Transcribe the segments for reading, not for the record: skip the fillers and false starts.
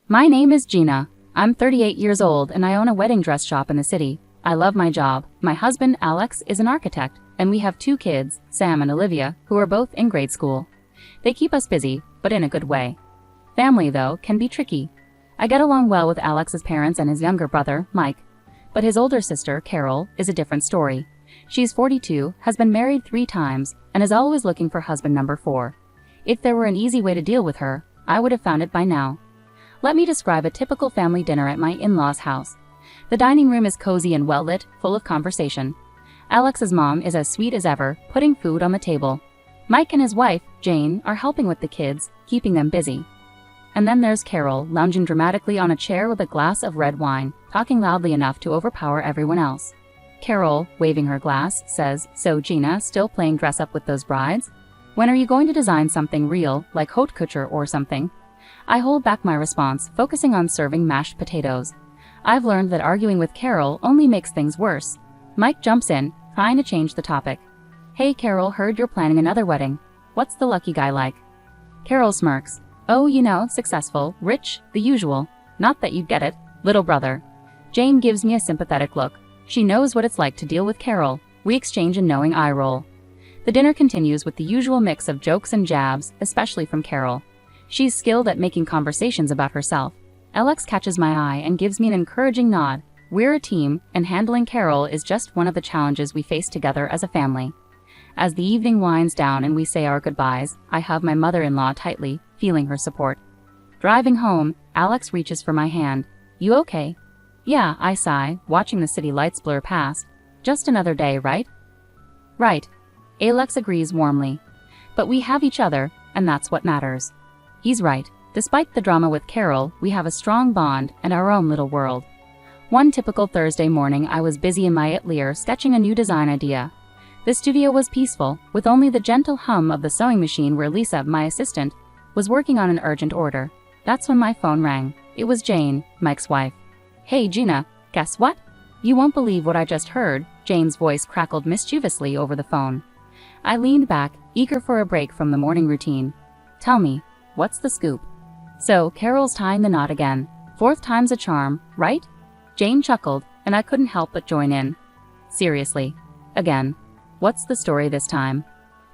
My name is Gina. I'm 38 years old and I own a wedding dress shop in the city. I love my job. My husband, Alex, is an architect, and we have 2 kids, Sam and Olivia, who are both in grade school. They keep us busy, but in a good way. Family, though, can be tricky. I get along well with Alex's parents and his younger brother, Mike. But his older sister, Carol, is a different story. She's 42, has been married 3 times, and is always looking for husband number 4. If there were an easy way to deal with her, I would have found it by now. Let me describe a typical family dinner at my in-laws' house. The dining room is cozy and well-lit, full of conversation. Alex's mom is as sweet as ever, putting food on the table. Mike and his wife, Jane, are helping with the kids, keeping them busy. And then there's Carol, lounging dramatically on a chair with a glass of red wine, talking loudly enough to overpower everyone else. Carol, waving her glass, says, "So Gina, still playing dress-up with those brides? When are you going to design something real, like haute couture or something?" I hold back my response, focusing on serving mashed potatoes. I've learned that arguing with Carol only makes things worse. Mike jumps in, trying to change the topic. "Hey Carol, heard you're planning another wedding. What's the lucky guy like?" Carol smirks. "Oh, you know, successful, rich, the usual. Not that you'd get it, little brother." Jane gives me a sympathetic look. She knows what it's like to deal with Carol. We exchange a knowing eye roll. The dinner continues with the usual mix of jokes and jabs, especially from Carol. She's skilled at making conversations about herself. Alex catches my eye and gives me an encouraging nod. We're a team, and handling Carol is just one of the challenges we face together as a family. As the evening winds down and we say our goodbyes, I hug my mother-in-law tightly, feeling her support. Driving home, Alex reaches for my hand. "You okay?" "Yeah," I sigh, watching the city lights blur past. "Just another day, right?" "Right." Alex agrees warmly. "But we have each other, and that's what matters." He's right. Despite the drama with Carol, we have a strong bond and our own little world. One typical Thursday morning, I was busy in my atelier sketching a new design idea. The studio was peaceful, with only the gentle hum of the sewing machine where Lisa, my assistant, was working on an urgent order. That's when my phone rang. It was Jane, Mike's wife. "Hey Gina, guess what? You won't believe what I just heard." Jane's voice crackled mischievously over the phone. I leaned back, eager for a break from the morning routine. "Tell me, what's the scoop?" "So, Carol's tying the knot again. 4th time's a charm, right?" Jane chuckled, and I couldn't help but join in. "Seriously? Again? What's the story this time?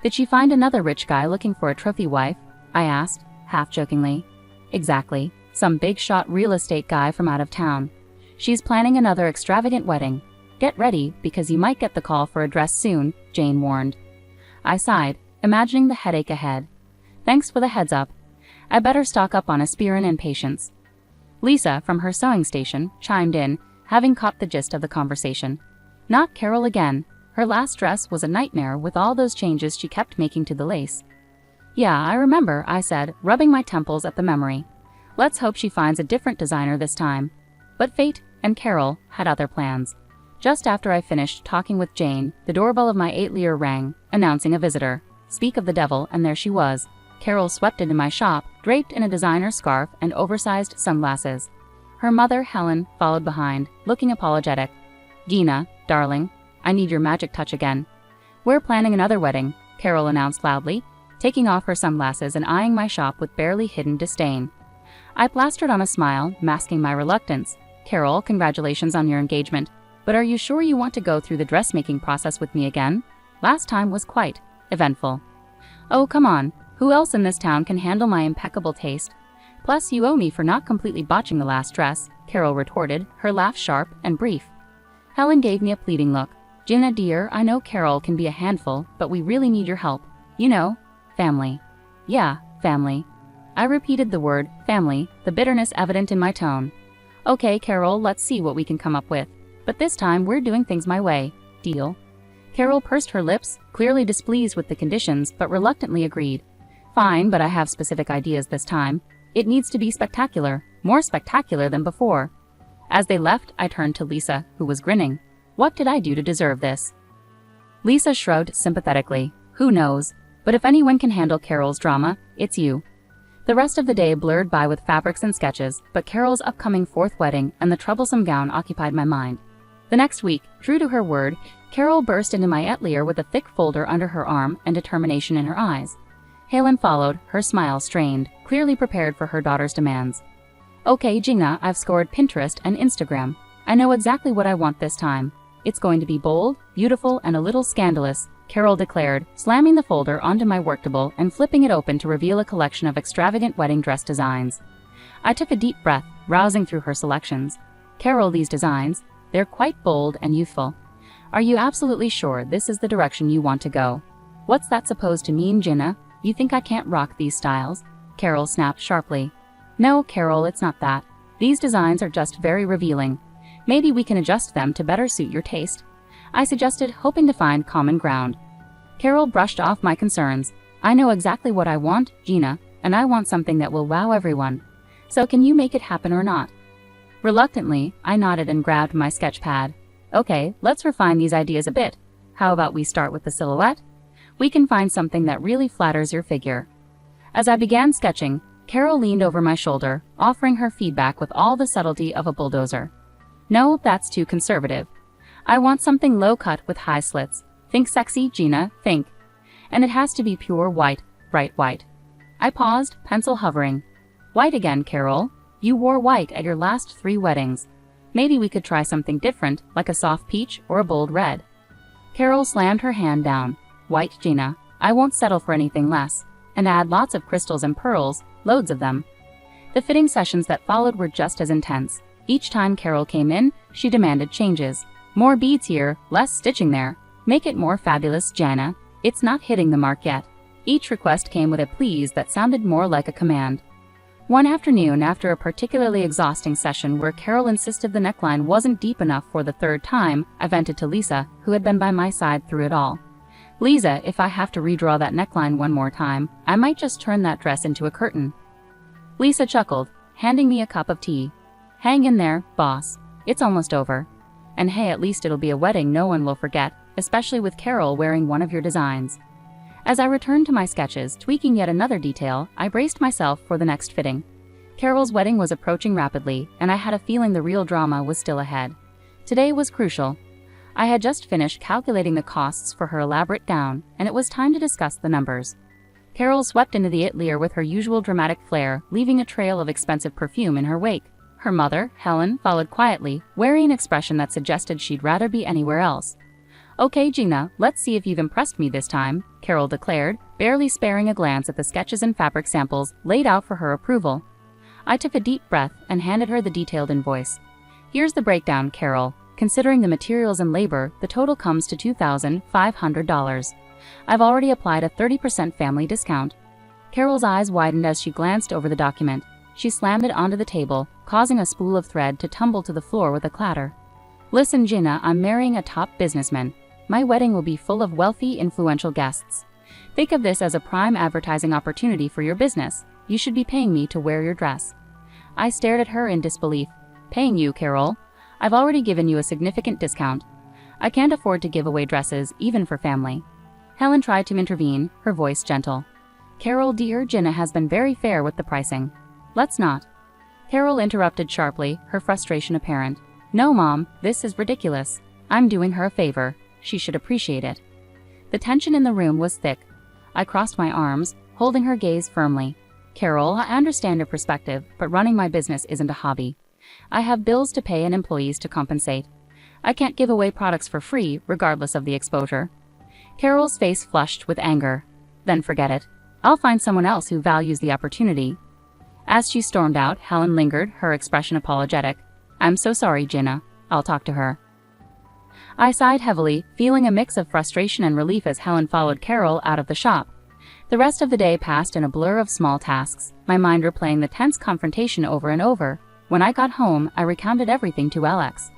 Did she find another rich guy looking for a trophy wife?" I asked, half-jokingly. "Exactly. Some big-shot real estate guy from out of town. She's planning another extravagant wedding. Get ready, because you might get the call for a dress soon," Jane warned. I sighed, imagining the headache ahead. "Thanks for the heads up. I better stock up on aspirin and patience." Lisa, from her sewing station, chimed in, having caught the gist of the conversation. "Not Carol again. Her last dress was a nightmare with all those changes she kept making to the lace." "Yeah, I remember," I said, rubbing my temples at the memory. "Let's hope she finds a different designer this time." But fate and Carol had other plans. Just after I finished talking with Jane, the doorbell of my atelier rang, announcing a visitor. Speak of the devil, and there she was. Carol swept into my shop, draped in a designer scarf and oversized sunglasses. Her mother, Helen, followed behind, looking apologetic. "Gina, darling, I need your magic touch again." "We're planning another wedding," Carol announced loudly, taking off her sunglasses and eyeing my shop with barely hidden disdain. I plastered on a smile, masking my reluctance. "Carol, congratulations on your engagement. But are you sure you want to go through the dressmaking process with me again? Last time was quite eventful." "Oh, come on. Who else in this town can handle my impeccable taste? Plus, you owe me for not completely botching the last dress," Carol retorted, her laugh sharp and brief. Helen gave me a pleading look. "Gina dear, I know Carol can be a handful, but we really need your help. You know, family." "Yeah, family." I repeated the word, family, the bitterness evident in my tone. "Okay, Carol, let's see what we can come up with. But this time we're doing things my way. Deal?" Carol pursed her lips, clearly displeased with the conditions, but reluctantly agreed. "Fine, but I have specific ideas this time. It needs to be spectacular, more spectacular than before." As they left, I turned to Lisa, who was grinning. What did I do to deserve this? Lisa shrugged sympathetically. "Who knows? But if anyone can handle Carol's drama, it's you." The rest of the day blurred by with fabrics and sketches, but Carol's upcoming 4th wedding and the troublesome gown occupied my mind. The next week, true to her word, Carol burst into my atelier with a thick folder under her arm and determination in her eyes. Helen followed, her smile strained, clearly prepared for her daughter's demands. Okay, Gina, I've scored Pinterest and Instagram. I know exactly what I want this time. It's going to be bold, beautiful, and a little scandalous, Carol declared, slamming the folder onto my work table and flipping it open to reveal a collection of extravagant wedding dress designs. I took a deep breath, browsing through her selections. Carol, these designs, they're quite bold and youthful. Are you absolutely sure this is the direction you want to go? What's that supposed to mean, Gina? You think I can't rock these styles? Carol snapped sharply. No, Carol, it's not that. These designs are just very revealing. Maybe we can adjust them to better suit your taste, I suggested, hoping to find common ground. Carol brushed off my concerns. I know exactly what I want, Gina, and I want something that will wow everyone. So can you make it happen or not? Reluctantly, I nodded and grabbed my sketch pad. Okay, let's refine these ideas a bit. How about we start with the silhouette? We can find something that really flatters your figure. As I began sketching, Carol leaned over my shoulder, offering her feedback with all the subtlety of a bulldozer. No, that's too conservative. I want something low-cut with high slits. Think sexy, Gina, think. And it has to be pure white, bright white. I paused, pencil hovering. White again, Carol. You wore white at your last 3 weddings. Maybe we could try something different, like a soft peach or a bold red. Carol slammed her hand down. White, Gina. I won't settle for anything less. And add lots of crystals and pearls, loads of them. The fitting sessions that followed were just as intense. Each time Carol came in, she demanded changes. More beads here, less stitching there. Make it more fabulous, Gina. It's not hitting the mark yet. Each request came with a please that sounded more like a command. One afternoon, after a particularly exhausting session where Carol insisted the neckline wasn't deep enough for the 3rd time, I vented to Lisa, who had been by my side through it all. Lisa, if I have to redraw that neckline one more time, I might just turn that dress into a curtain. Lisa chuckled, handing me a cup of tea. Hang in there, boss. It's almost over. And hey, at least it'll be a wedding no one will forget, especially with Carol wearing one of your designs. As I returned to my sketches, tweaking yet another detail, I braced myself for the next fitting. Carol's wedding was approaching rapidly, and I had a feeling the real drama was still ahead. Today was crucial. I had just finished calculating the costs for her elaborate gown, and it was time to discuss the numbers. Carol swept into the atelier with her usual dramatic flair, leaving a trail of expensive perfume in her wake. Her mother, Helen, followed quietly, wearing an expression that suggested she'd rather be anywhere else. Okay, Gina, let's see if you've impressed me this time, Carol declared, barely sparing a glance at the sketches and fabric samples laid out for her approval. I took a deep breath and handed her the detailed invoice. Here's the breakdown, Carol. Considering the materials and labor, the total comes to $2,500. I've already applied a 30% family discount. Carol's eyes widened as she glanced over the document. She slammed it onto the table, causing a spool of thread to tumble to the floor with a clatter. Listen, Gina, I'm marrying a top businessman. My wedding will be full of wealthy, influential guests. Think of this as a prime advertising opportunity for your business. You should be paying me to wear your dress. I stared at her in disbelief. Paying you, Carol? I've already given you a significant discount. I can't afford to give away dresses, even for family. Helen tried to intervene, her voice gentle. Carol, dear, Gina has been very fair with the pricing. Let's not. Carol interrupted sharply, her frustration apparent. No, Mom, this is ridiculous. I'm doing her a favor. She should appreciate it. The tension in the room was thick. I crossed my arms, holding her gaze firmly. Carol, I understand your perspective, but running my business isn't a hobby. I have bills to pay and employees to compensate. I can't give away products for free, regardless of the exposure. Carol's face flushed with anger. Then forget it. I'll find someone else who values the opportunity. As she stormed out, Helen lingered, her expression apologetic. I'm so sorry, Gina. I'll talk to her. I sighed heavily, feeling a mix of frustration and relief as Helen followed Carol out of the shop. The rest of the day passed in a blur of small tasks, my mind replaying the tense confrontation over and over. When I got home, I recounted everything to Alex.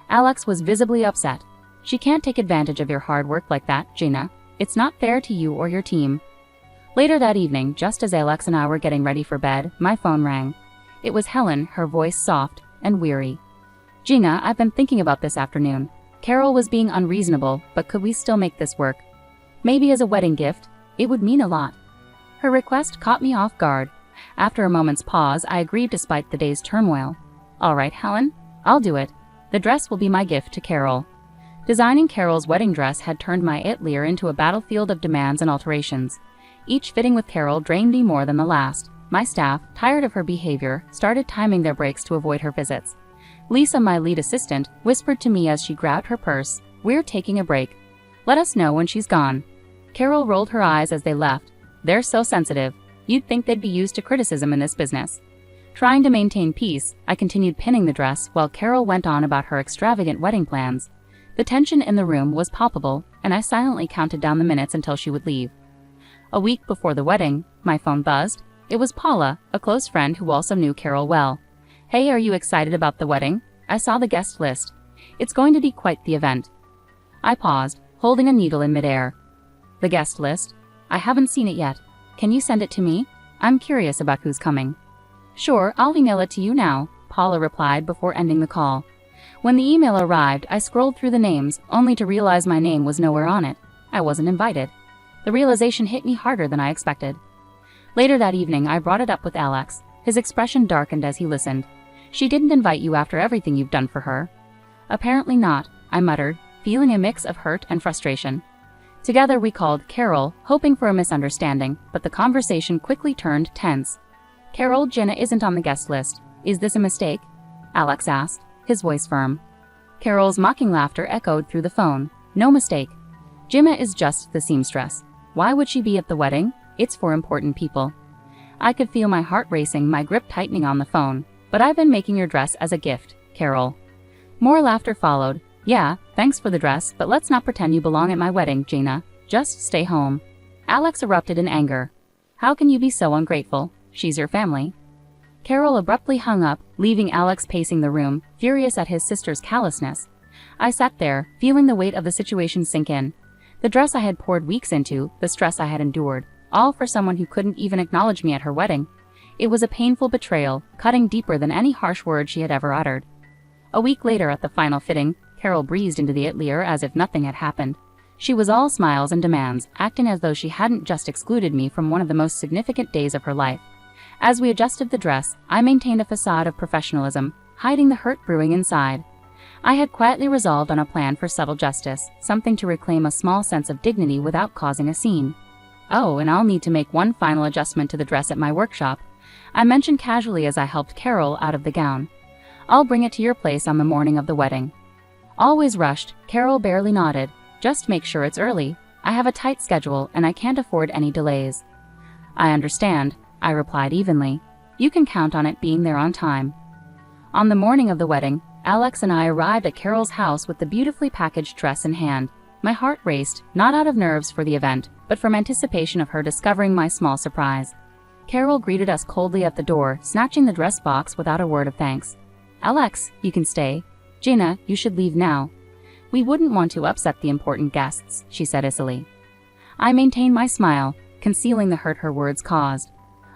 Alex was visibly upset. She can't take advantage of your hard work like that, Gina. It's not fair to you or your team. Later that evening, just as Alex and I were getting ready for bed, my phone rang. It was Helen, her voice soft and weary. Gina, I've been thinking about this afternoon. Carol was being unreasonable, but could we still make this work? Maybe as a wedding gift. It would mean a lot. Her request caught me off guard. After a moment's pause, I agreed despite the day's turmoil. All right, Helen, I'll do it. The dress will be my gift to Carol. Designing Carol's wedding dress had turned my atelier into a battlefield of demands and alterations. Each fitting with Carol drained me more than the last. My staff, tired of her behavior, started timing their breaks to avoid her visits. Lisa, my lead assistant, whispered to me as she grabbed her purse, "We're taking a break. Let us know when she's gone." Carol rolled her eyes as they left. "They're so sensitive. You'd think they'd be used to criticism in this business." Trying to maintain peace, I continued pinning the dress while Carol went on about her extravagant wedding plans. The tension in the room was palpable, and I silently counted down the minutes until she would leave. A week before the wedding, my phone buzzed. It was Paula, a close friend who also knew Carol well. "Hey, are you excited about the wedding? I saw the guest list. It's going to be quite the event." I paused, holding a needle in midair. "The guest list? I haven't seen it yet. Can you send it to me? I'm curious about who's coming." "Sure, I'll email it to you now," Paula replied before ending the call. When the email arrived, I scrolled through the names, only to realize my name was nowhere on it. I wasn't invited. The realization hit me harder than I expected. Later that evening, I brought it up with Alex. His expression darkened as he listened. "She didn't invite you after everything you've done for her?" "Apparently not," I muttered, feeling a mix of hurt and frustration. Together we called Carol, hoping for a misunderstanding, but the conversation quickly turned tense. "Carol, Jenna isn't on the guest list. Is this a mistake?" Alex asked, his voice firm. Carol's mocking laughter echoed through the phone. "No mistake. Jenna is just the seamstress. Why would she be at the wedding? It's for important people." I could feel my heart racing, my grip tightening on the phone. "But I've been making your dress as a gift, Carol." More laughter followed. "Yeah, thanks for the dress, but let's not pretend you belong at my wedding, Jenna. Just stay home." Alex erupted in anger. "How can you be so ungrateful? She's your family." Carol abruptly hung up, leaving Alex pacing the room, furious at his sister's callousness. I sat there, feeling the weight of the situation sink in. The dress I had poured weeks into, the stress I had endured, all for someone who couldn't even acknowledge me at her wedding. It was a painful betrayal, cutting deeper than any harsh word she had ever uttered. A week later, at the final fitting, Carol breezed into the atelier as if nothing had happened. She was all smiles and demands, acting as though she hadn't just excluded me from one of the most significant days of her life. As we adjusted the dress, I maintained a facade of professionalism, hiding the hurt brewing inside. I had quietly resolved on a plan for subtle justice, something to reclaim a small sense of dignity without causing a scene. "Oh, and I'll need to make one final adjustment to the dress at my workshop," I mentioned casually as I helped Carol out of the gown. "I'll bring it to your place on the morning of the wedding." Always rushed, Carol barely nodded. "Just make sure it's early. I have a tight schedule and I can't afford any delays." "I understand," I replied evenly. "You can count on it being there on time." On the morning of the wedding, Alex and I arrived at Carol's house with the beautifully packaged dress in hand. My heart raced, not out of nerves for the event, but from anticipation of her discovering my small surprise. Carol greeted us coldly at the door, snatching the dress box without a word of thanks. "Alex, you can stay. Jenna, you should leave now. We wouldn't want to upset the important guests," she said icily. I maintained my smile, concealing the hurt her words caused.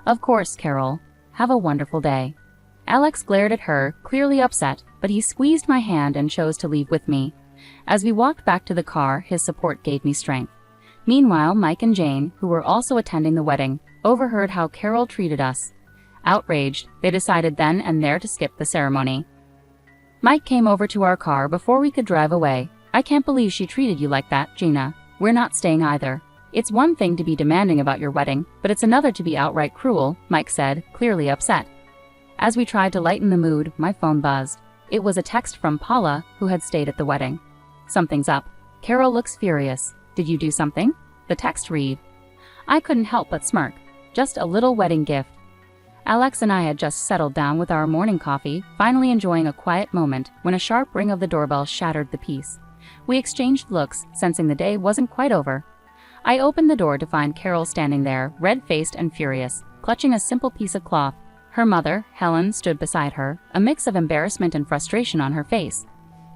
"Of course, Carol. Have a wonderful day." Alex glared at her, clearly upset, but he squeezed my hand and chose to leave with me. As we walked back to the car, his support gave me strength. Meanwhile, Mike and Jane, who were also attending the wedding, overheard how Carol treated us. Outraged, they decided then and there to skip the ceremony. Mike came over to our car before we could drive away. "I can't believe she treated you like that, Jenna. We're not staying either. It's one thing to be demanding about your wedding, but it's another to be outright cruel," Mike said, clearly upset. As we tried to lighten the mood, my phone buzzed. It was a text from Paula, who had stayed at the wedding. "Something's up. Carol looks furious. Did you do something?" the text read. I couldn't help but smirk. Just a little wedding gift. Alex and I had just settled down with our morning coffee, finally enjoying a quiet moment, when a sharp ring of the doorbell shattered the peace. We exchanged looks, sensing the day wasn't quite over. I opened the door to find Carol standing there, red-faced and furious, clutching a simple piece of cloth. Her mother, Helen, stood beside her, a mix of embarrassment and frustration on her face.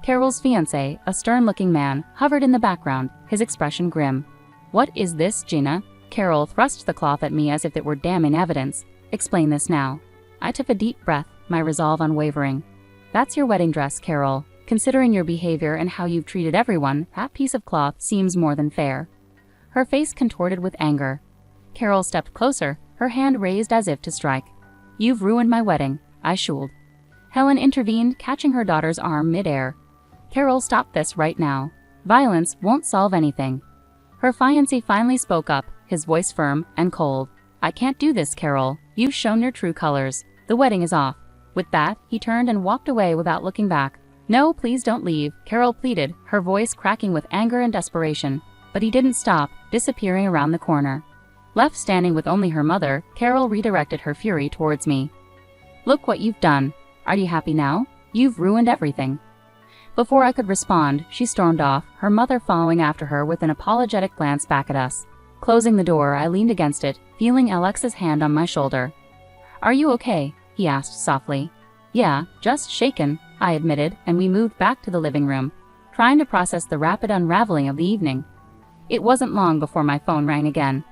Carol's fiancé, a stern-looking man, hovered in the background, his expression grim. "What is this, Jenna?" Carol thrust the cloth at me as if it were damning evidence. "Explain this now." I took a deep breath, my resolve unwavering. "That's your wedding dress, Carol. Considering your behavior and how you've treated everyone, that piece of cloth seems more than fair." Her face contorted with anger. Carol stepped closer, her hand raised as if to strike. "You've ruined my wedding," I shuled. Helen intervened, catching her daughter's arm mid-air. "Carol, stop this right now. Violence won't solve anything." Her fiancé finally spoke up, his voice firm and cold. "I can't do this, Carol. You've shown your true colors. The wedding is off." With that, he turned and walked away without looking back. "No, please don't leave," Carol pleaded, her voice cracking with anger and desperation. But he didn't stop, disappearing around the corner. Left standing with only her mother, Carol redirected her fury towards me. "Look what you've done. Are you happy now? You've ruined everything." Before I could respond, she stormed off, her mother following after her with an apologetic glance back at us. Closing the door, I leaned against it, feeling Alex's hand on my shoulder. "Are you okay?" he asked softly. "Yeah, just shaken," I admitted, and we moved back to the living room, trying to process the rapid unraveling of the evening. It wasn't long before my phone rang again.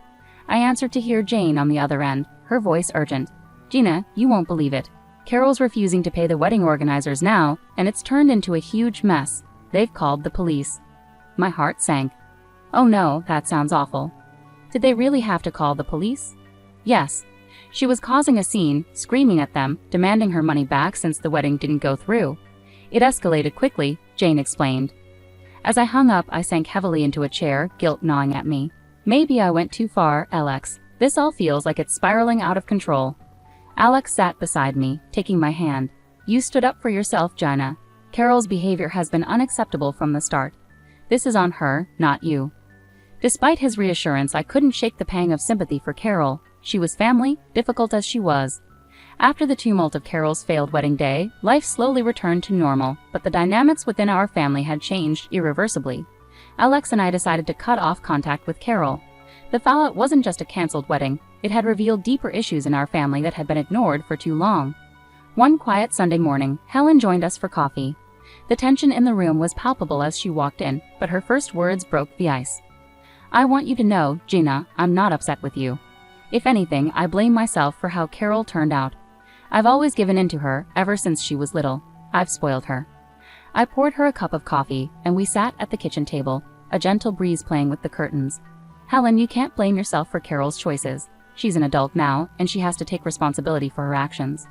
I answered to hear Jane on the other end, her voice urgent. "Gina, you won't believe it. Carol's refusing to pay the wedding organizers now, and it's turned into a huge mess. They've called the police." My heart sank. "Oh no, that sounds awful." "Did they really have to call the police?" "Yes. She was causing a scene, screaming at them, demanding her money back since the wedding didn't go through. It escalated quickly," Jane explained. As I hung up, I sank heavily into a chair, guilt gnawing at me. "Maybe I went too far, Alex. This all feels like it's spiraling out of control." Alex sat beside me, taking my hand. "You stood up for yourself, Gina. Carol's behavior has been unacceptable from the start. This is on her, not you." Despite his reassurance, I couldn't shake the pang of sympathy for Carol. She was family, difficult as she was. After the tumult of Carol's failed wedding day, life slowly returned to normal, but the dynamics within our family had changed irreversibly. Alex and I decided to cut off contact with Carol. The fallout wasn't just a cancelled wedding, it had revealed deeper issues in our family that had been ignored for too long. One quiet Sunday morning, Helen joined us for coffee. The tension in the room was palpable as she walked in, but her first words broke the ice. "I want you to know, Gina, I'm not upset with you. If anything, I blame myself for how Carol turned out. I've always given in to her, ever since she was little. I've spoiled her." I poured her a cup of coffee, and we sat at the kitchen table, a gentle breeze playing with the curtains. "Helen, you can't blame yourself for Carol's choices. She's an adult now, and she has to take responsibility for her actions."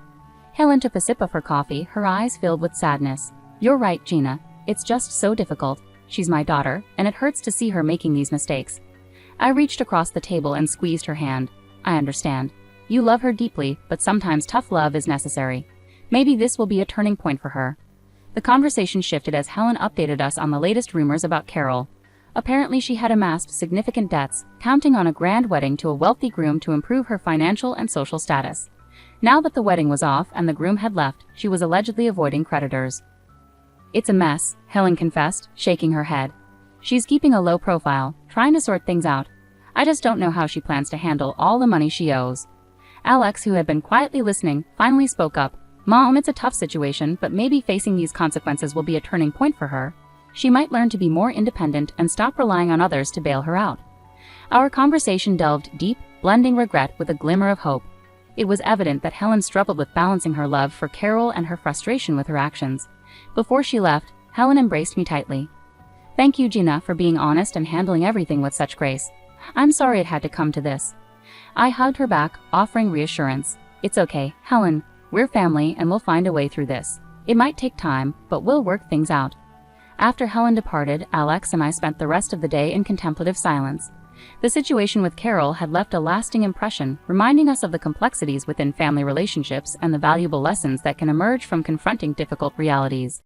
Helen took a sip of her coffee, her eyes filled with sadness. "You're right, Gina. It's just so difficult. She's my daughter, and it hurts to see her making these mistakes." I reached across the table and squeezed her hand. "I understand. You love her deeply, but sometimes tough love is necessary. Maybe this will be a turning point for her." The conversation shifted as Helen updated us on the latest rumors about Carol. Apparently she had amassed significant debts, counting on a grand wedding to a wealthy groom to improve her financial and social status. Now that the wedding was off and the groom had left, she was allegedly avoiding creditors. "It's a mess," Helen confessed, shaking her head. "She's keeping a low profile, trying to sort things out. I just don't know how she plans to handle all the money she owes." Alex, who had been quietly listening, finally spoke up. "Mom, it's a tough situation, but maybe facing these consequences will be a turning point for her. She might learn to be more independent and stop relying on others to bail her out." Our conversation delved deep, blending regret with a glimmer of hope. It was evident that Helen struggled with balancing her love for Carol and her frustration with her actions. Before she left, Helen embraced me tightly. "Thank you, Gina, for being honest and handling everything with such grace. I'm sorry it had to come to this." I hugged her back, offering reassurance. "It's okay, Helen. We're family and we'll find a way through this. It might take time, but we'll work things out." After Helen departed, Alex and I spent the rest of the day in contemplative silence. The situation with Carol had left a lasting impression, reminding us of the complexities within family relationships and the valuable lessons that can emerge from confronting difficult realities.